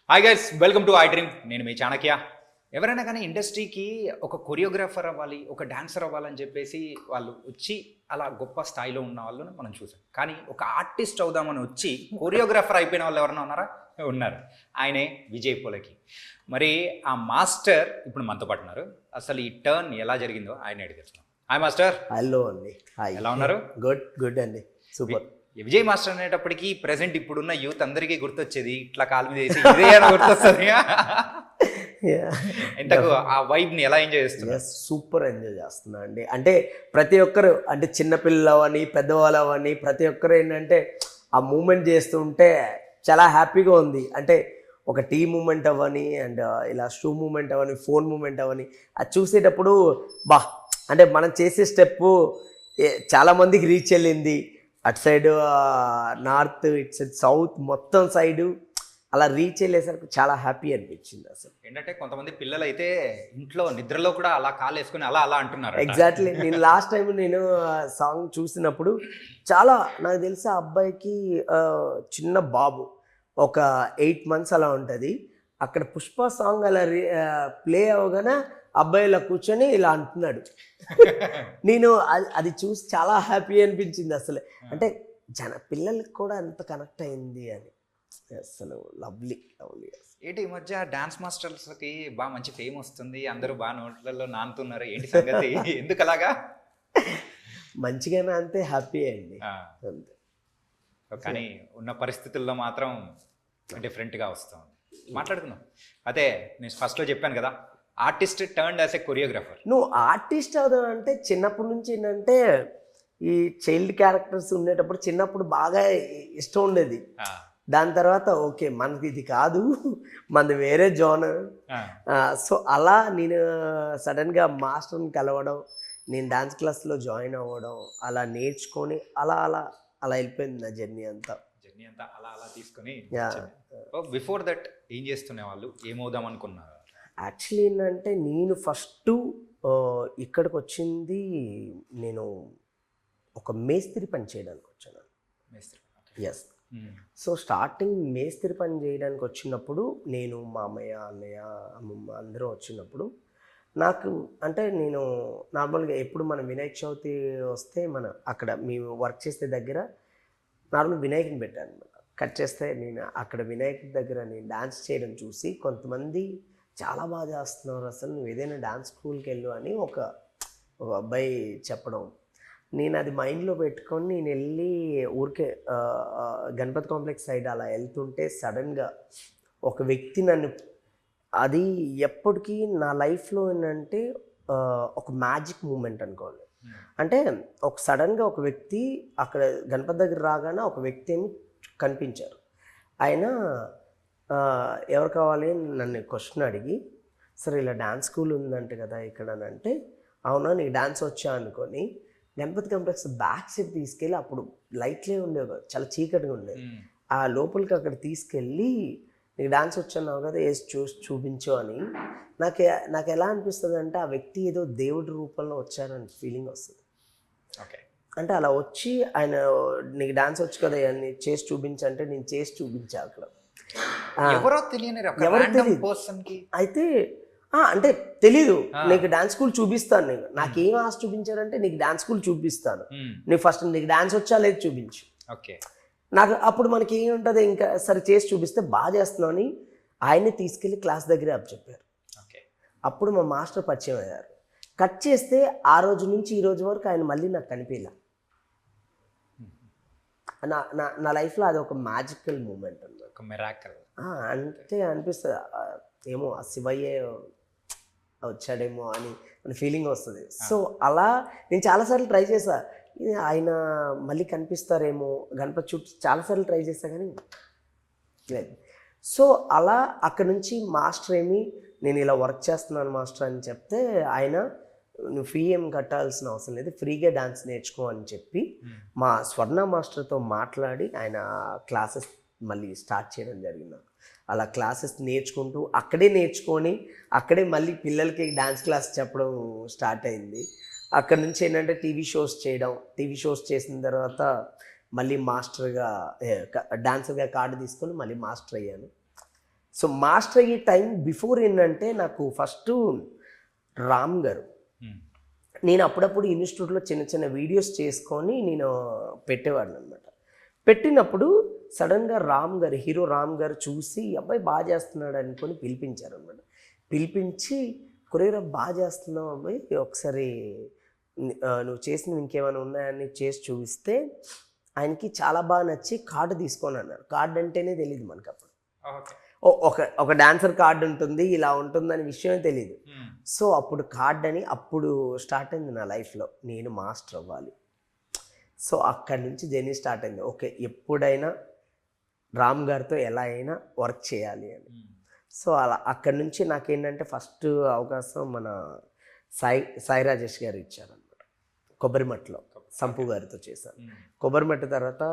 Hi guys, welcome to I dream. నేను మీ చాణక్య. ఎవరైనా కానీ ఇండస్ట్రీకి ఒక కొరియోగ్రాఫర్ అవ్వాలి, ఒక డాన్సర్ అవ్వాలని చెప్పేసి వాళ్ళు వచ్చి అలా గొప్ప స్థాయిలో ఉన్న వాళ్ళని మనం చూసాం. కానీ ఒక ఆర్టిస్ట్ అవుదామని వచ్చి కొరియోగ్రాఫర్ అయిపోయిన వాళ్ళు ఎవరైనా ఉన్నారా? ఉన్నారు. ఆయనే విజయ్ పోలకి. మరి ఆ మాస్టర్ ఇప్పుడు మనతో పాటు ఉన్నారు. అసలు ఈ టర్న్ ఎలా జరిగిందో ఆయన అడిగేస్తున్నాం. Hi master. హలో అండి. హాయ్. ఎలా ఉన్నారు? గుడ్ అండి. సూపర్. విజయ్ మాస్టర్ అనేటప్పటికీ ప్రెసెంట్ ఇప్పుడున్న యూత్ అందరికీ గుర్తొచ్చేది ఇట్లా కాలు మీద వేసి ఇదే గుర్తొస్తుంది. ఇంతకు ఆ వైబ్ ని ఎలా ఎంజాయ్ చేస్తున్నారు? సూపర్ ఎంజాయ్ చేస్తున్నా అండి. అంటే ప్రతి ఒక్కరు, అంటే చిన్నపిల్లలు అవని పెద్దవాళ్ళు అవని ప్రతి ఒక్కరు ఏంటంటే ఆ మూమెంట్ చేస్తుంటే చాలా హ్యాపీగా ఉంది. అంటే ఒక టీ మూమెంట్ అవని అండ్ ఇలా షూ మూమెంట్ అవని, ఫోన్ మూమెంట్ అవని అది చూసేటప్పుడు అంటే మనం చేసే స్టెప్ చాలా మందికి రీచ్ వెళ్ళింది. అటు సైడ్ నార్త్, ఇటు సైడ్ సౌత్, మొత్తం సైడు అలా రీచ్ వెళ్ళేసరికి చాలా హ్యాపీ అనిపించింది. అసలు ఏంటంటే కొంతమంది పిల్లలు అయితే ఇంట్లో నిద్రలో కూడా అలా కాలు వేసుకుని అలా అలా అంటున్నారు. ఎగ్జాక్ట్లీ. నేను లాస్ట్ టైం నేను సాంగ్ చూసినప్పుడు చాలా, నాకు తెలిసి ఆ అబ్బాయికి చిన్న బాబు ఒక 8 months అలా ఉంటుంది. అక్కడ పుష్ప సాంగ్ అలా ప్లే అవగానే అబ్బాయి ఇలా కూర్చొని ఇలా అంటున్నాడు. నేను అది చూసి చాలా హ్యాపీ అనిపించింది. అసలు అంటే పిల్లలకి కూడా ఎంత కనెక్ట్ అయింది అని. అసలు లవ్లీ. ఏంటి ఈ మధ్య డాన్స్ మాస్టర్స్కి బాగా మంచి ఫేమ్ వస్తుంది, అందరూ బాగా నోట్లలో నానుతున్నారు. ఏంటి సంగతి? ఎందుకు అలాగా? మంచిగానే అంతే, హ్యాపీ అండి అంతే. కానీ ఉన్న పరిస్థితుల్లో మాత్రం డిఫరెంట్గా వస్తుంది. మాట్లాడుకుందాం. అదే నేను ఫస్ట్లో చెప్పాను కదా, artist turned as a choreographer. నువ్వు ఆర్టిస్ట్ అవుదాం అంటే చిన్నప్పటి నుంచి ఏంటంటే ఈ చైల్డ్ క్యారెక్టర్స్ ఉండేటప్పుడు చిన్నప్పుడు బాగా ఇష్టం ఉండేది. దాని తర్వాత ఓకే మనకి ఇది కాదు, మనది వేరే జోనర్. సో అలా నేను సడన్గా మాస్టర్ని కలవడం, నేను డాన్స్ క్లాస్లో జాయిన్ అవ్వడం, అలా నేర్చుకొని అలా అలా అలా వెళ్ళిపోయింది నా జర్నీ అంతా అలా అలా తీసుకొని. బిఫోర్ దట్ ఏం చేస్తున్న వాళ్ళు, ఏమవుదాం అనుకున్నారు? యాక్చువల్లీ ఏంటంటే నేను ఫస్ట్ ఇక్కడికి వచ్చింది, నేను ఒక మేస్త్రి పని చేయడానికి వచ్చాను. ఎస్. సో స్టార్టింగ్ మేస్త్రి పని చేయడానికి వచ్చినప్పుడు నేను, మామయ్య, అన్నయ్య, అమ్మమ్మ అందరూ వచ్చినప్పుడు నాకు అంటే నేను నార్మల్గా ఎప్పుడు మన వినాయక చవితి వస్తే అక్కడ మేము వర్క్ చేసే దగ్గర నార్మల్ వినాయకుని పెట్టాను అనమాట. కట్ చేస్తే నేను అక్కడ వినాయకుడి దగ్గర నేను డాన్స్ చేయడం చూసి కొంతమంది చాలా బాగా చేస్తున్నారు, అసలు నువ్వు ఏదైనా డాన్స్ స్కూల్కి వెళ్ళు అని ఒక అబ్బాయి చెప్పడం, నేను అది మైండ్లో పెట్టుకొని నేను వెళ్ళి ఊరికే గణపతి కాంప్లెక్స్ సైడ్ అలా వెళ్తుంటే సడన్గా ఒక వ్యక్తి నన్ను, అది ఎప్పటికీ నా లైఫ్లో ఏంటంటే ఒక మ్యాజిక్ మూమెంట్ అనుకోవాలి. అంటే ఒక సడన్గా ఒక వ్యక్తి అక్కడ గణపతి దగ్గర రాగానే ఒక వ్యక్తి ఏమి కనిపించారు. ఆయన ఎవరు కావాలి నన్ను క్వశ్చన్ అడిగి, సరే ఇలా డ్యాన్స్ స్కూల్ ఉందంట కదా ఇక్కడ అని అంటే, అవునా నీకు డ్యాన్స్ వచ్చా అనుకొని గణపతి కాంప్లెక్స్ బ్యాక్ సైడ్ తీసుకెళ్ళి, అప్పుడు లైట్లే ఉండేవి, చాలా చీకటిగా ఉండేది, ఆ లోపలికి అక్కడ తీసుకెళ్ళి నీకు డాన్స్ వచ్చాన్నావు కదా వేసి చూపించు అని. నాకు ఎలా అనిపిస్తుంది అంటే ఆ వ్యక్తి ఏదో దేవుడి రూపంలో వచ్చారని ఫీలింగ్ వస్తుంది. ఓకే. అంటే అలా వచ్చి ఆయన నీకు డాన్స్ వచ్చు కదా అని చేసి చూపించంటే నేను చేసి చూపించా అక్కడ. ఎవరో తెలియని అయితే అంటే తెలీదు, నీకు డాన్స్ స్కూల్ చూపిస్తాను, నాకేం ఆశ చూపించారంటే నీకు డాన్స్ స్కూల్ చూపిస్తాను, నీకు ఫస్ట్ నీకు డాన్స్ వచ్చా లేదు చూపించు. ఓకే. నాకు అప్పుడు మనకి ఏమి ఉంటుంది, ఇంకా సరే చేసి చూపిస్తే బాగా చేస్తున్నావు అని ఆయన్ని తీసుకెళ్ళి క్లాస్ దగ్గరే చెప్పారు. అప్పుడు మా మాస్టర్ పరిచయం అయ్యారు. కట్ చేస్తే ఆ రోజు నుంచి ఈ రోజు వరకు ఆయన మళ్ళీ నాకు కనిపించలే. నా లైఫ్లో అది ఒక మ్యాజికల్ మూమెంట్ అన్నమాట. అంటే అనిపిస్తుంది ఏమో ఆ శివయ్యే వచ్చాడేమో అని ఫీలింగ్ వస్తుంది. సో అలా నేను చాలాసార్లు ట్రై చేశా, ఆయన మళ్ళీ కనిపిస్తారేమో గణపతి చుట్టూ చాలాసార్లు ట్రై చేశా కానీ లేదు. సో అలా అక్కడ నుంచి మాస్టర్ ఏమి, నేను ఇలా వర్క్ చేస్తున్నాను మాస్టర్ అని చెప్తే ఆయన, నువ్వు ఫీ ఏం కట్టాల్సిన అవసరం లేదు, ఫ్రీగా డాన్స్ నేర్చుకో అని చెప్పి మా స్వర్ణ మాస్టర్తో మాట్లాడి ఆయన క్లాసెస్ మళ్ళీ స్టార్ట్ చేయడం జరిగింది. అలా క్లాసెస్ నేర్చుకుంటూ అక్కడే నేర్చుకొని అక్కడే మళ్ళీ పిల్లలకి డాన్స్ క్లాస్ చెప్పడం స్టార్ట్ అయింది. అక్కడ నుంచి ఏంటంటే టీవీ షోస్ చేయడం, టీవీ షోస్ చేసిన తర్వాత మళ్ళీ మాస్టర్గా డాన్సర్గా కార్డు తీసుకొని మళ్ళీ మాస్టర్ అయ్యాను. సో మాస్టర్ అయ్యే టైం బిఫోర్ ఏంటంటే నాకు ఫస్ట్ రామ్ గారు, నేను అప్పుడప్పుడు ఇన్స్టిట్యూట్లో చిన్న చిన్న వీడియోస్ చేసుకొని నేను పెట్టేవాడిని అనమాట. పెట్టినప్పుడు సడన్గా రామ్ గారు, హీరో రామ్ గారు చూసి అబ్బాయి బాగా చేస్తున్నాడు అనుకొని పిలిపించారు అనమాట. పిలిపించి కొరియోగ్రాఫ్ బాగా చేస్తున్నావు అబ్బాయి, ఒకసారి నువ్వు చేసినవి ఇంకేమైనా ఉన్నాయని చేసి చూపిస్తే ఆయనకి చాలా బాగా నచ్చి కార్డు తీసుకొని అన్నారు. కార్డు అంటేనే తెలియదు మనకు అప్పుడు. ఒక డాన్సర్ కార్డు ఉంటుంది, ఇలా ఉంటుందని విషయమే తెలియదు. సో అప్పుడు కార్డ్ అని అప్పుడు స్టార్ట్ అయింది నా లైఫ్లో, నేను మాస్టర్ అవ్వాలి. సో అక్కడి నుంచి జర్నీ స్టార్ట్ అయింది. ఓకే, ఎప్పుడైనా రామ్ గారితో ఎలా అయినా వర్క్ చేయాలి అని. సో అలా అక్కడి నుంచి నాకేంటంటే ఫస్ట్ అవకాశం మన సాయి రాజేష్ గారు ఇచ్చారనమాట. కొబ్బరిమట్టలో సంపు గారితో చేశాను. కొబ్బరిమట్ట తర్వాత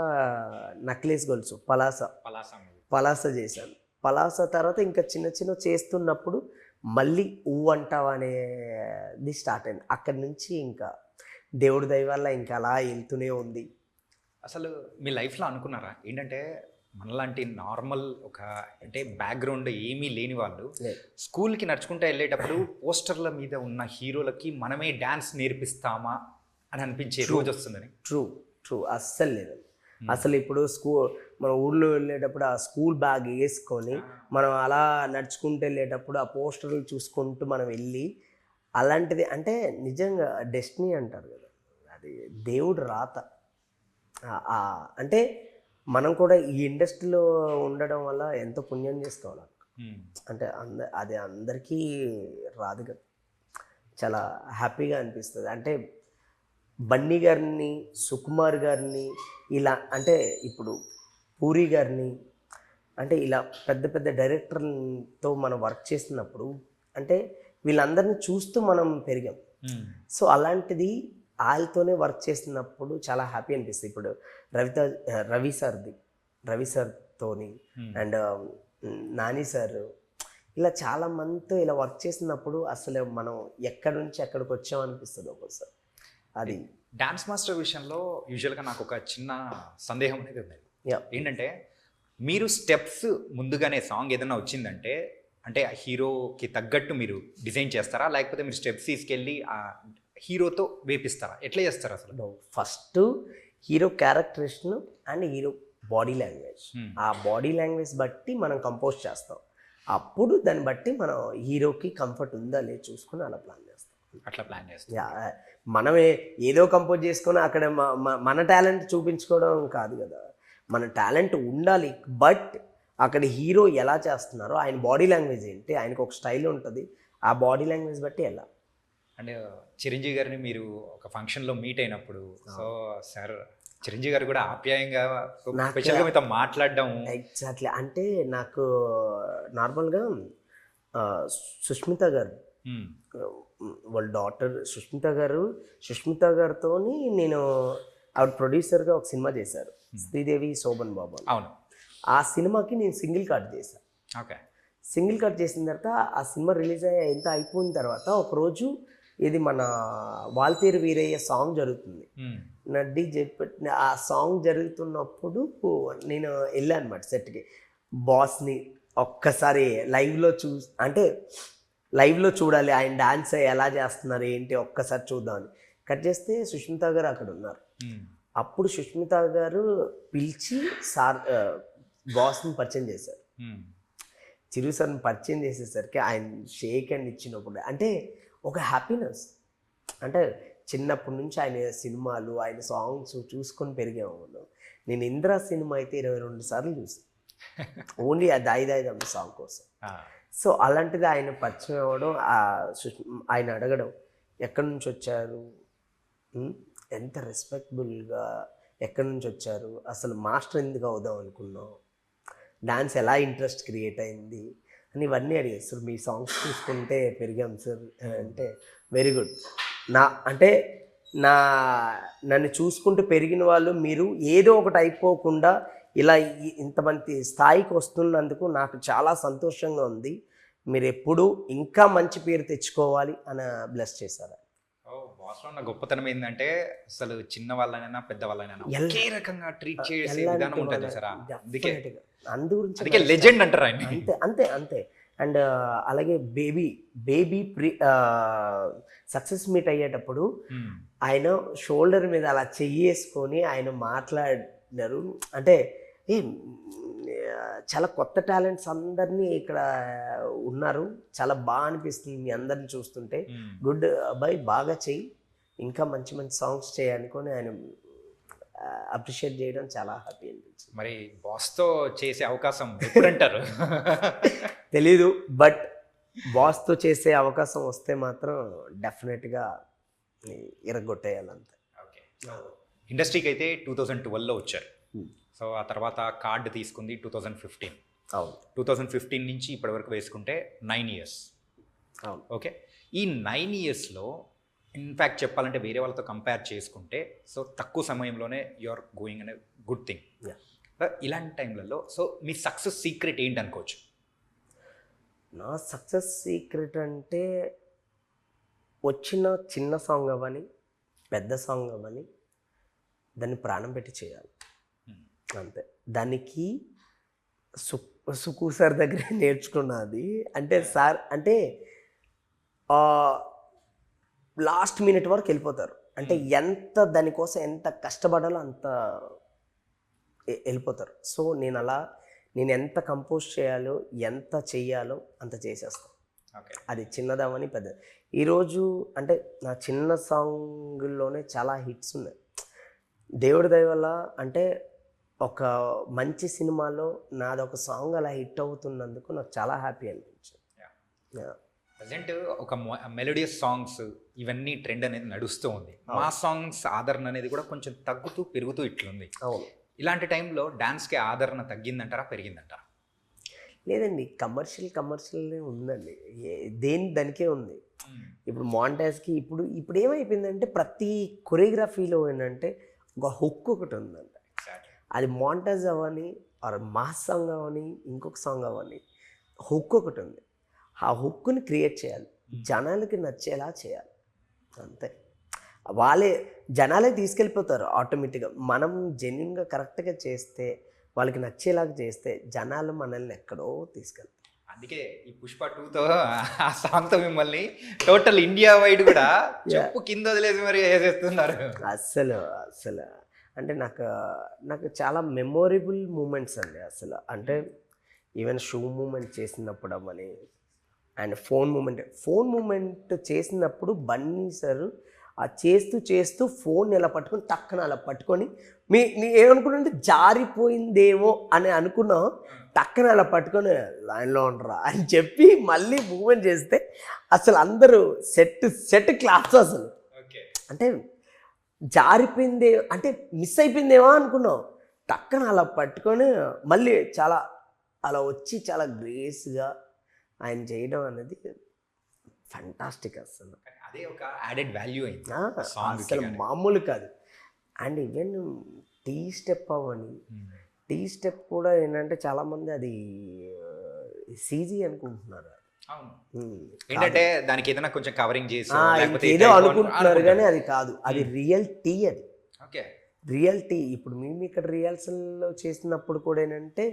నక్లెస్ గొలుసు పలాస చేశాను. పలాస తర్వాత ఇంకా చిన్న చిన్న చేస్తున్నప్పుడు మళ్ళీ అంటావా అనేది స్టార్ట్ అయింది. అక్కడి నుంచి ఇంకా దేవుడి దయ వల్ల ఇంకా అలా వెళ్తూనే ఉంది. అసలు మీ లైఫ్లో అనుకున్నారా ఏంటంటే మనలాంటి నార్మల్ ఒక అంటే బ్యాక్గ్రౌండ్ ఏమీ లేని వాళ్ళు స్కూల్కి నడుచుకుంటూ వెళ్ళేటప్పుడు పోస్టర్ల మీద ఉన్న హీరోలకి మనమే డ్యాన్స్ నేర్పిస్తామా అని అనిపించే రోజు వస్తుందని? ట్రూ అస్సలు లేదండి. అసలు ఇప్పుడు మన ఊళ్ళో వెళ్ళేటప్పుడు ఆ స్కూల్ బ్యాగ్ వేసుకొని మనం అలా నడుచుకుంటూ వెళ్ళేటప్పుడు ఆ పోస్టర్లు చూసుకుంటూ మనం వెళ్ళి అలాంటిది అంటే నిజంగా డెస్టినీ అంటారు కదా, అది దేవుడు రాత. అంటే మనం కూడా ఈ ఇండస్ట్రీలో ఉండడం వల్ల ఎంతో పుణ్యం చేసుకోవాలి. అంటే అది అందరికీ రాదు కదా. చాలా హ్యాపీగా అనిపిస్తుంది. అంటే బన్నీ గారిని, సుకుమార్ గారిని, ఇలా అంటే ఇప్పుడు పూరి గారిని, అంటే ఇలా పెద్ద పెద్ద డైరెక్టర్లతో మనం వర్క్ చేస్తున్నప్పుడు అంటే వీళ్ళందరినీ చూస్తూ మనం పెరిగాం. సో అలాంటిది వాళ్ళతోనే వర్క్ చేస్తున్నప్పుడు చాలా హ్యాపీ అనిపిస్తుంది. ఇప్పుడు రవి సార్తోని అండ్ నాని సార్, ఇలా చాలా మందితో ఇలా వర్క్ చేసినప్పుడు అసలు మనం ఎక్కడి నుంచి ఎక్కడికి వచ్చామనిపిస్తుంది ఒక్కోసారి. అది డాన్స్ మాస్టర్ విషయంలో యూజువల్గా నాకు ఒక చిన్న సందేహం అనేది ఉంది. ఏంటంటే మీరు స్టెప్స్ ముందుగానే సాంగ్ ఏదైనా వచ్చిందంటే అంటే ఆ హీరోకి తగ్గట్టు మీరు డిజైన్ చేస్తారా, లేకపోతే మీరు స్టెప్స్ తీసుకెళ్ళి ఆ హీరోతో వేపిస్తారా, ఎట్లా చేస్తారు అసలు? First hero characterisation and hero body language, ఆ బాడీ లాంగ్వేజ్ బట్టి మనం కంపోజ్ చేస్తాం. అప్పుడు దాన్ని బట్టి మనం హీరోకి కంఫర్ట్ ఉందా లేదు చూసుకొని అలా ప్లాన్ చేస్తాం. అట్లా ప్లాన్ చేస్తాం. మనమే ఏదో కంపోజ్ చేసుకొని అక్కడ మన టాలెంట్ చూపించుకోవడం కాదు కదా. మన టాలెంట్ ఉండాలి, బట్ అక్కడ హీరో ఎలా చేస్తున్నారో ఆయన బాడీ లాంగ్వేజ్ ఏంటి, ఆయనకు ఒక స్టైల్ ఉంటుంది, ఆ బాడీ లాంగ్వేజ్ బట్టి ఎలా. అండ్ చిరంజీవి గారిని మీరు ఒక ఫంక్షన్లో మీట్ అయినప్పుడు సో సార్ చిరంజీవి గారు కూడా ఆప్యాయంగా స్పెషల్గా మీతో మాట్లాడడం. ఎగ్జాక్ట్లీ. అంటే నాకు నార్మల్గా సుష్మిత గారు వాళ్ళ డాటర్ సుష్మిత గారితో నేను ఆవిడ ప్రొడ్యూసర్గా ఒక సినిమా చేశారు, శ్రీదేవి శోభన్ బాబు. అవును. ఆ సినిమాకి నేను సింగిల్ కార్డ్ చేశాను. ఓకే. సింగిల్ కార్డ్ చేసిన తర్వాత ఆ సినిమా రిలీజ్ ఎంత అయిపోయిన తర్వాత ఒకరోజు ఇది మన వాల్తేరు వీరయ్య సాంగ్ జరుగుతుంది, నడ్డి చెప్పి ఆ సాంగ్ జరుగుతున్నప్పుడు నేను వెళ్ళాను అనమాట సెట్కి. బాస్ని ఒక్కసారి లైవ్లో చూడాలి, ఆయన డాన్స్ ఎలా చేస్తున్నారు ఏంటి ఒక్కసారి చూద్దామని కట్ చేస్తే సుష్మిత గారు అక్కడ ఉన్నారు. అప్పుడు సుష్మిత గారు పిలిచి బాస్ని పరిచయం చేశారు. చిరు సార్ని పరిచయం చేసేసరికి ఆయన షేక్ హ్యాండ్ ఇచ్చినప్పుడు అంటే ఒక హ్యాపీనెస్. అంటే చిన్నప్పటి నుంచి ఆయన సినిమాలు, ఆయన సాంగ్స్ చూసుకొని పెరిగాము. నేను ఇంద్రా సినిమా అయితే 22 సార్లు చూసాను, ఓన్లీ ఆ దాయిదాయిదమ్మ సాంగ్ కోసం. సో అలాంటిది ఆయన పరిచయం అవ్వడం, ఆయన అడగడం ఎక్కడి నుంచి వచ్చారు, ఎంత రెస్పెక్టబుల్గా ఎక్కడి నుంచి వచ్చారు, అసలు మాస్టర్ ఎందుకు అవుదాం అనుకున్నాం, డాన్స్ ఎలా ఇంట్రెస్ట్ క్రియేట్ అయింది అని ఇవన్నీ అడిగారు. సార్ మీ సాంగ్స్ చూసుకుంటే పెరిగాం సార్ అంటే వెరీ గుడ్. నన్ను చూసుకుంటూ పెరిగిన వాళ్ళు మీరు ఏదో ఒకటి అయిపోకుండా ఇలా ఇంతమంది స్థాయికి వస్తున్నందుకు నాకు చాలా సంతోషంగా ఉంది, మీరు ఎప్పుడూ ఇంకా మంచి పేరు తెచ్చుకోవాలి అని బ్లెస్ చేశారు. బాస్లో ఉన్న గొప్పతనం ఏంటంటే అసలు చిన్న వాళ్ళనైనా పెద్ద వాళ్ళనైనా ఒకే రకంగా ట్రీట్ చేసే ఎలాంటి విధానం ఉంటుంది వాళ్ళ- సార్. అందుకే definitely గా. అందు గురించి అందుకే లెజెండ్ అంటారు ఆయన. అంతే అంతే అంతే అండ్ అలాగే బేబీ సక్సెస్ మీట్ అయ్యేటప్పుడు ఆయన షోల్డర్ మీద అలా చెయ్యేసుకొని ఆయన మాట్లాడినారు. అంటే ఏ చాలా కొత్త టాలెంట్స్ అందరినీ ఇక్కడ ఉన్నారు, చాలా బాగా అనిపిస్తుంది మీ అందరిని చూస్తుంటే. గుడ్ అబ్బాయి, బాగా చెయ్యి, ఇంకా మంచి మంచి సాంగ్స్ చేయనుకొని ఆయన అప్రిషియేట్ చేయడం చాలా హ్యాపీ అనిపించింది. మరి బాస్తో చేసే అవకాశం ఎప్పుడంటారు? తెలీదు, బట్ బాస్తో చేసే అవకాశం వస్తే మాత్రం డెఫినెట్గా ఇరగొట్టేయాలంతే. ఓకే, ఇండస్ట్రీకి అయితే 2012లో వచ్చారు. Hmm. సో ఆ తర్వాత కార్డు తీసుకుంది 2015. అవును 2015 నుంచి ఇప్పటి వరకు వేసుకుంటే 9 years. అవును. ఓకే, ఈ 9 yearsలో ఇన్ఫ్యాక్ట్ చెప్పాలంటే వేరే వాళ్ళతో కంపేర్ చేసుకుంటే సో తక్కువ సమయంలోనే యు ఆర్ గోయింగ్ అనే గుడ్ థింగ్. Yeah. ఇలాంటి టైంలలో సో మీ సక్సెస్ సీక్రెట్ ఏంటి అనుకోవచ్చు? నా సక్సెస్ సీక్రెట్ అంటే వచ్చిన చిన్న సాంగ్ అవ్వని పెద్ద సాంగ్ అవ్వని దాన్ని ప్రాణం పెట్టి చేయాలి అంతే. దానికి సుకు సార్ దగ్గర నేర్చుకున్నది. అంటే సార్ అంటే లాస్ట్ మినిట్ వరకు వెళ్ళిపోతారు. అంటే ఎంత దానికోసం ఎంత కష్టపడాలో అంత వెళ్ళిపోతారు. సో నేను ఎంత కంపోజ్ చేయాలో ఎంత చెయ్యాలో అంత చేసేస్తాను. అది చిన్నదవని పెద్ద. ఈరోజు అంటే నా చిన్న సాంగ్లోనే చాలా హిట్స్ ఉన్నాయి దేవుడి దయ వల్ల. అంటే ఒక మంచి సినిమాలో నాదొక సాంగ్ అలా హిట్ అవుతున్నందుకు నాకు చాలా హ్యాపీ అనిపించింది. ప్రజెంట్ ఒక మెలోడియస్ సాంగ్స్ ఇవన్నీ ట్రెండ్ అనేది నడుస్తూ ఉంది. మా సాంగ్స్ ఆదరణ అనేది కూడా కొంచెం తగ్గుతూ పెరుగుతూ ఇట్లుంది. అవును. ఇలాంటి టైంలో డాన్స్కి ఆదరణ తగ్గిందంటారా పెరిగిందంటారా? లేదండి, కమర్షియల్ ఉందండి, దానికే ఉంది. ఇప్పుడు మాంటాజ్కి ఇప్పుడు ఏమైపోయిందంటే ప్రతి కొరియోగ్రఫీలో ఏంటంటే ఒక హుక్ ఒకటి ఉందండి. అది మాంటాజ్ అవ్వని ఆర్ మాస్ సాంగ్ అవ్వని ఇంకొక సాంగ్ అవ్వని హుక్ ఒకటి ఉంది. ఆ హుక్ని క్రియేట్ చేయాలి, జనాలకి నచ్చేలా చేయాలి అంతే. జనాలే తీసుకెళ్ళిపోతారు ఆటోమేటిక్గా. మనం జెన్యున్గా కరెక్ట్గా చేస్తే వాళ్ళకి నచ్చేలాగా చేస్తే జనాలు మనల్ని ఎక్కడో తీసుకెళ్తారు. అందుకే ఈ పుష్ప 2తో ఆ సాంగ్తో మిమ్మల్ని టోటల్ ఇండియా వైడ్ కూడా చెప్పు కింద వదిలేసి మరి వేసేస్తున్నారు. అస్సలు అంటే నాకు చాలా మెమొరబుల్ మూమెంట్స్ అండి అసలు. అంటే ఈవెన్ షూ మూమెంట్ చేసినప్పుడు అవ్వని అండ్ ఫోన్ మూమెంట్ చేసినప్పుడు బన్నీ సార్ ఆ చేస్తూ ఫోన్ ఇలా పట్టుకొని టక్కన అలా పట్టుకొని ఏమనుకున్నాంటే జారిపోయిందేమో అని అనుకున్నాం. టక్కన అలా పట్టుకొని లైన్లో ఉండరా అని చెప్పి మళ్ళీ మూమెంట్ చేస్తే అసలు అందరూ సెట్ క్లాస్ అసలు. అంటే జారిపోయిందే అంటే మిస్ అయిపోయిందేమో అనుకున్నాం. టక్కన అలా పట్టుకొని మళ్ళీ చాలా అలా వచ్చి చాలా గ్రేస్గా ఆయన చేయడం అనేది ఫంటాస్టిక్ అసలు. అదే ఒక యాడెడ్ వాల్యూ అయింది అసలు మామూలు కాదు. And even T step T step కూడా ఏంటంటే చాలామంది అది సీజీ అనుకుంటున్నారు. ఏంటంటే దానికి ఏదైనా కొంచెం కవరింగ్ చేసి ఏదో అనుకుంటున్నారు కానీ అది కాదు, అది రియల్ టీ. అది రియల్ టీ. ఇప్పుడు మేము ఇక్కడ రిహార్సల్లో చేసినప్పుడు కూడా ఏంటంటే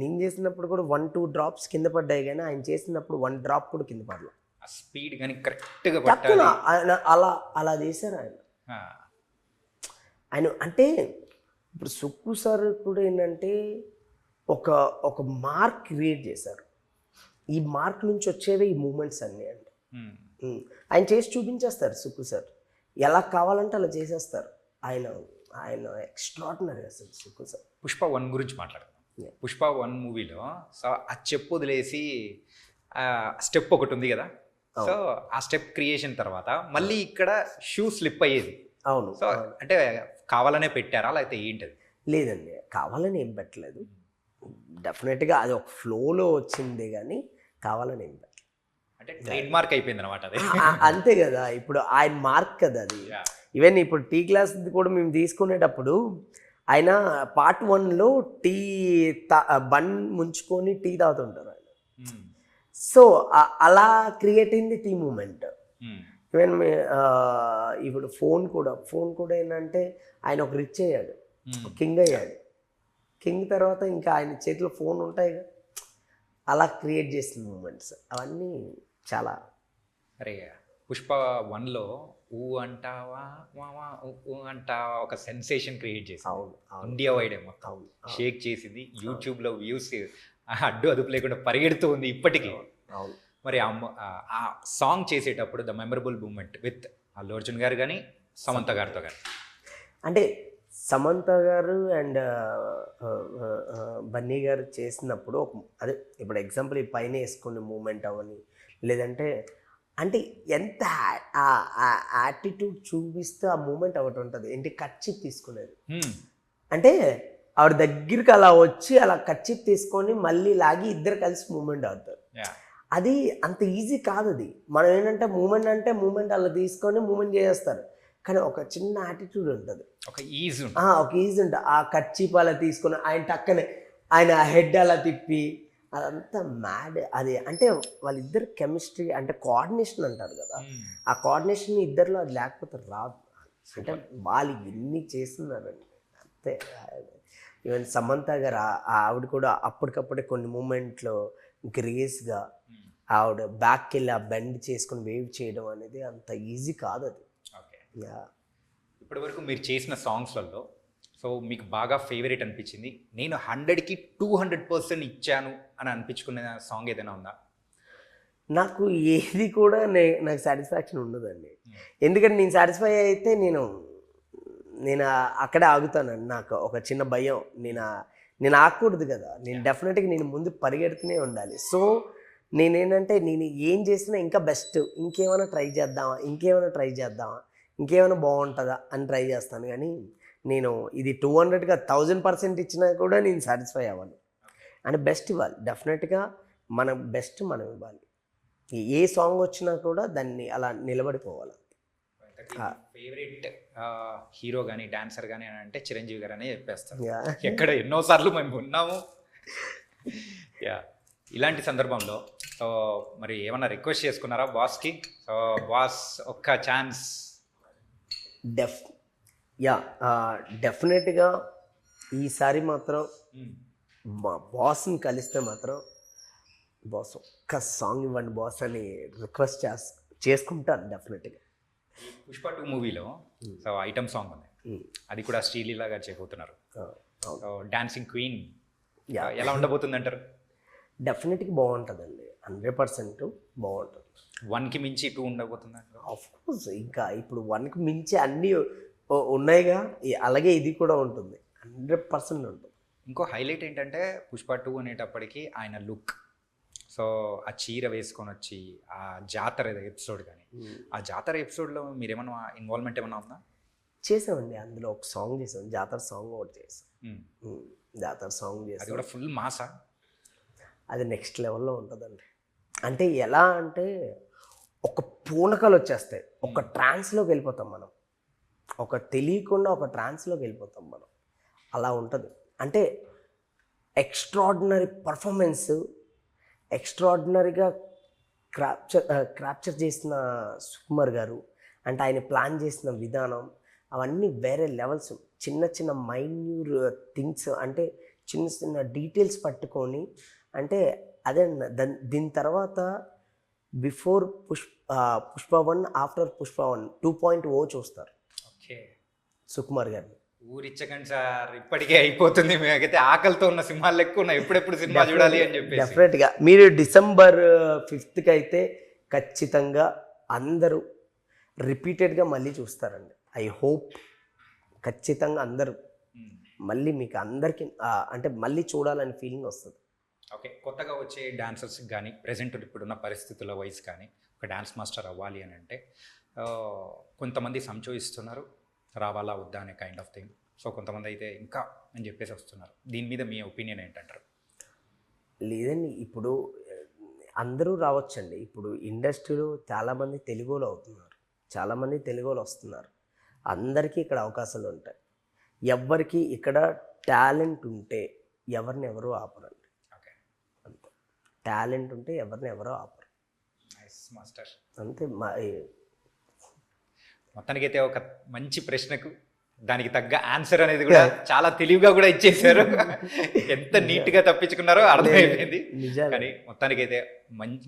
నేను చేసినప్పుడు కూడా 1-2 drops కింద పడ్డాయి కానీ ఆయన చేసినప్పుడు 1 drop కూడా కింద పడలేదు. స్పీడ్ కానీ కరెక్ట్గా అలా చేశారు ఆయన. అంటే ఇప్పుడు సుక్కు సార్ కూడా ఏంటంటే ఒక మార్క్ క్రియేట్ చేశారు. ఈ మార్క్ నుంచి వచ్చేవే ఈ మూమెంట్స్ అన్నీ అండి. ఆయన చేసి చూపించేస్తారు సుక్కు సార్, ఎలా కావాలంటే అలా చేసేస్తారు. ఆయన ఎక్స్ట్రాడినరీ అసలు సుక్కు సార్. పుష్ప 1 గురించి మాట్లాడతాం. పుష్ప 1 మూవీలో సో ఆ చెప్పు వదిలేసి స్టెప్ ఒకటి ఉంది కదా, సో ఆ స్టెప్ క్రియేషన్ తర్వాత మళ్ళీ ఇక్కడ షూ స్లిప్ అయ్యేది. అవును. సో అంటే కావాలనే పెట్టారా లేకపోతే ఏంటది? లేదండి, కావాలని ఏం పెట్టలేదు. డెఫినెట్గా అది ఒక ఫ్లోలో వచ్చింది కానీ కావాలని ఏం పెట్టలేదు. అంటే ట్రేడ్ మార్క్ అయిపోయింది అనమాట అది. అంతే కదా, ఇప్పుడు ఆయన మార్క్ కదా అది. ఈవెన్ ఇప్పుడు టీ క్లాస్ కూడా మేము తీసుకునేటప్పుడు ఆయన పార్ట్ 1లో టీ బన్ ముంచుకొని టీ తాగుతుంటారు ఆయన. సో అలా క్రియేట్ అయింది టీ మూమెంట్. ఈవెన్ ఇప్పుడు ఫోన్ కూడా ఏంటంటే ఆయన ఒక రిచ్ అయ్యాడు, కింగ్ అయ్యాడు. కింగ్ తర్వాత ఇంకా ఆయన చేతిలో ఫోన్ ఉంటాయి, అలా క్రియేట్ చేసిన మూమెంట్స్ అవన్నీ చాలా. అరే పుష్ప 1లో ఊ అంటావా మావా ఊ అంటావా ఒక సెన్సేషన్ క్రియేట్ చేసి అవును అవును ఇండియా వైడ్ మొత్తం అవును షేక్ చేసింది. యూట్యూబ్లో వ్యూస్ అడ్డు అదుపు లేకుండా పరిగెడుతూ ఉంది ఇప్పటికీ. అవును. మరి ఆ సాంగ్ చేసేటప్పుడు the memorable moment with Allu Arjun గారు కానీ సమంత గారితో కానీ. అంటే సమంత గారు అండ్ బన్నీ గారు చేసినప్పుడు అదే ఇప్పుడు ఎగ్జాంపుల్ ఈ పైన వేసుకునే మూమెంట్ అవని, లేదంటే అంటే ఎంత యాటిట్యూడ్ చూపిస్తే ఆ మూమెంట్ ఒకటి ఉంటుంది. ఏంటి కచ్చిప్ తీసుకునేది అంటే ఆవిడ దగ్గరికి అలా వచ్చి అలా కచ్చిప్ తీసుకొని మళ్ళీ లాగి ఇద్దరు కలిసి మూమెంట్ అవుతారు. అది అంత ఈజీ కాదు. అది మనం ఏంటంటే మూమెంట్ అలా తీసుకొని మూమెంట్ చేస్తారు, కానీ ఒక చిన్న యాటిట్యూడ్ ఉంటుంది, ఒక ఈజ్ ఉంటుంది. ఆ కచ్చిప్ అలా తీసుకొని ఆయన టక్కనే ఆయన హెడ్ అలా తిప్పి అదంతా మ్యాడ్. అది అంటే వాళ్ళిద్దరు కెమిస్ట్రీ అంటే కోఆర్డినేషన్ అంటారు కదా, ఆ కోఆర్డినేషన్ ఇద్దరిలో అది లేకపోతే రాదు. అంటే వాళ్ళు ఎన్ని చేస్తున్నారండి అంతే. ఈవెన్ సమంత గారు ఆవిడ కూడా అప్పటికప్పుడే కొన్ని మూమెంట్లో గ్రేస్గా ఆవిడ బ్యాక్కి వెళ్ళి ఆ బెండ్ చేసుకొని వేవ్ చేయడం అనేది అంత ఈజీ కాదు అది. ఓకే, ఇప్పటి వరకు మీరు చేసిన సాంగ్స్లలో సో మీకు బాగా ఫేవరెట్ అనిపించింది, నేను 100కి 200% ఇచ్చాను అని అనిపించుకునే సాంగ్ ఏదైనా ఉందా? నాకు ఏది కూడా నాకు సాటిస్ఫాక్షన్ ఉండదండి. ఎందుకంటే నేను సాటిస్ఫై అయితే నేను అక్కడే ఆగుతానండి. నాకు ఒక చిన్న భయం, నేను ఆగకూడదు కదా, నేను డెఫినెట్గా నేను ముందు పరిగెడుతూనే ఉండాలి. సో నేనేంటంటే నేను ఏం చేసినా ఇంకా బెస్ట్, ఇంకేమైనా ట్రై చేద్దామా, ఇంకేమైనా బాగుంటుందా అని ట్రై చేస్తాను. కానీ నేను ఇది 200గా 1000% ఇచ్చినా కూడా నేను సాటిస్ఫై అవ్వను. అంటే బెస్ట్ ఇవ్వాలి, డెఫినెట్గా మన బెస్ట్ మనం ఇవ్వాలి. ఏ సాంగ్ వచ్చినా కూడా దాన్ని అలా నిలబడిపోవాలి. ఫేవరెట్ హీరో కానీ డాన్సర్ కానీ అని అంటే చిరంజీవి గారు అనే చెప్పేస్తారు. ఎక్కడ ఎన్నోసార్లు మేము ఉన్నాము. ఇలాంటి సందర్భంలో సో మరి ఏమన్నా రిక్వెస్ట్ చేసుకున్నారా బాస్కి? సో బాస్ ఒక్క ఛాన్స్. డెఫినెట్గా ఈసారి మాత్రం మా బాస్ని కలిస్తే మాత్రం బాస్ ఒక్క సాంగ్ ఇవ్వండి బాస్ అని రిక్వెస్ట్ చేసుకుంటాను డెఫినెట్గా. పుష్ప 2 మూవీలో సో ఐటమ్ సాంగ్ ఉంది, అది కూడా శ్రీలీల గారు చేయబోతున్నారు. సో డాన్సింగ్ క్వీన్ ఎలా ఉండబోతుంది అంటారు? డెఫినెట్గా బాగుంటుందండి, 100% బాగుంటుంది. 1కి మించి 2 ఉండబోతుంది అంటారు? ఆఫ్కోర్స్ ఇంకా ఇప్పుడు 1కి మించి అన్నీ ఉన్నాయిగా, అలాగే ఇది కూడా ఉంటుంది, 100% ఉంటుంది. ఇంకో హైలైట్ ఏంటంటే పుష్ప 2 అనేటప్పటికి ఆయన లుక్, సో ఆ చీర వేసుకొని వచ్చి ఆ జాతర ఎపిసోడ్ కానీ, ఆ జాతర ఎపిసోడ్లో మీరు ఏమన్నా ఇన్వాల్వ్మెంట్ ఏమన్నా ఉందా? చేసామండి, అందులో ఒక సాంగ్ చేసాం, జాతర సాంగ్ ఒకటి చేసాం. జాతర సాంగ్ చేసాం, అది కూడా ఫుల్ మాసా? అది నెక్స్ట్ లెవెల్లో ఉంటుందండి. అంటే ఎలా అంటే ఒక పూనకాలు వచ్చేస్తాయి, ఒక ట్రాన్స్లోకి వెళ్ళిపోతాం మనం, ఒక తెలియకుండా ఒక ట్రాన్స్లోకి వెళ్ళిపోతాం మనం, అలా ఉంటుంది. అంటే ఎక్స్ట్రాడినరీ పర్ఫార్మెన్స్, ఎక్స్ట్రాడినరీగా క్యాప్చర్ చేసిన సుకుమార్ గారు, అంటే ఆయన ప్లాన్ చేసిన విధానం అవన్నీ వేరే లెవెల్స్. చిన్న చిన్న మైన్యూర్ థింగ్స్, అంటే చిన్న చిన్న డీటెయిల్స్ పట్టుకొని, అంటే అదే దీని తర్వాత బిఫోర్ పుష్ప 1 ఆఫ్టర్ పుష్ప 1 2.0 చూస్తారు. ఓకే, సుకుమార్ గారిని ఊరిచ్చకండి సార్, ఇప్పటికే అయిపోతుంది, మేమైతే ఆకలితో ఉన్న సింహాలు ఎక్కువ ఉన్నాయి, ఎప్పుడెప్పుడు సినిమా చూడాలి అని చెప్పి. డెఫినెట్గా మీరు December 5th అయితే ఖచ్చితంగా అందరూ రిపీటెడ్గా మళ్ళీ చూస్తారండి. ఐ హోప్ ఖచ్చితంగా అందరూ మళ్ళీ మీకు అందరికీ అంటే మళ్ళీ చూడాలని ఫీలింగ్ వస్తుంది. ఓకే, కొత్తగా వచ్చే డాన్సర్స్కి కానీ ప్రజెంట్ ఇప్పుడున్న పరిస్థితుల వైజ్ కానీ ఒక డాన్స్ మాస్టర్ అవ్వాలి అని అంటే కొంతమంది సంచోయిస్తున్నారు, రావాలా వద్దా అనే కైండ్ ఆఫ్ థింగ్. సో కొంతమంది అయితే ఇంకా అని చెప్పేసి వస్తున్నారు. దీని మీద మీ ఒపీనియన్ ఏంటంటారు? లేదండి, ఇప్పుడు అందరూ రావచ్చండి. ఇప్పుడు ఇండస్ట్రీలో చాలామంది తెలుగులో అవుతున్నారు, చాలామంది తెలుగులో వస్తున్నారు, అందరికీ ఇక్కడ అవకాశాలు ఉంటాయి. ఎవరికి ఇక్కడ టాలెంట్ ఉంటే ఎవరిని ఎవరు ఆపరండి. ఓకే, అంతే, టాలెంట్ ఉంటే ఎవరిని ఎవరో ఆపరు. Nice master. అంతే, మొత్తానికైతే ఒక మంచి ప్రశ్నకు దానికి తగ్గ ఆన్సర్ అనేది కూడా చాలా తెలివిగా కూడా ఇచ్చేసారు. ఎంత నీట్ గా తప్పించుకున్నారో అర్థమైపోయింది. కానీ మొత్తానికైతే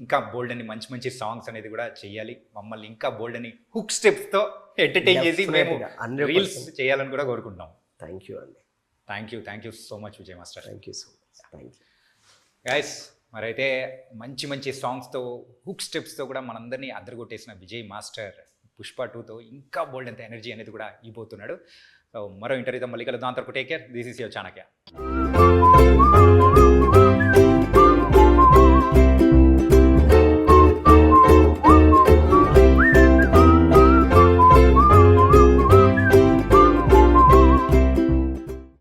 ఇంకా బోల్డ్ అని మంచి మంచి సాంగ్స్ అనేది కూడా చెయ్యాలి. మమ్మల్ని ఇంకా బోల్డ్ అని హుక్ స్టెప్స్ తో ఎంటర్టైన్ చేసి మేము రీల్స్ చేయాలని కూడా కోరుకుంటున్నాం. థ్యాంక్ యూ అండి. Thank you so much Vijay master. Thank you so much. Thank you guys. మరైతే మంచి మంచి సాంగ్స్తో హుక్ స్టెప్స్తో కూడా మనందరినీ అద్దరగొట్టేసిన విజయ్ మాస్టర్ పుష్ప 2తో ఇంకా బోల్డ్ అంత ఎనర్జీ అనేది కూడా ఇవ్వబోతున్నాడు. సో మరో ఇంటర్వ్యూతో మళ్ళీ కలుద్దాం. అంతవరకు take care. This is your Chanakya.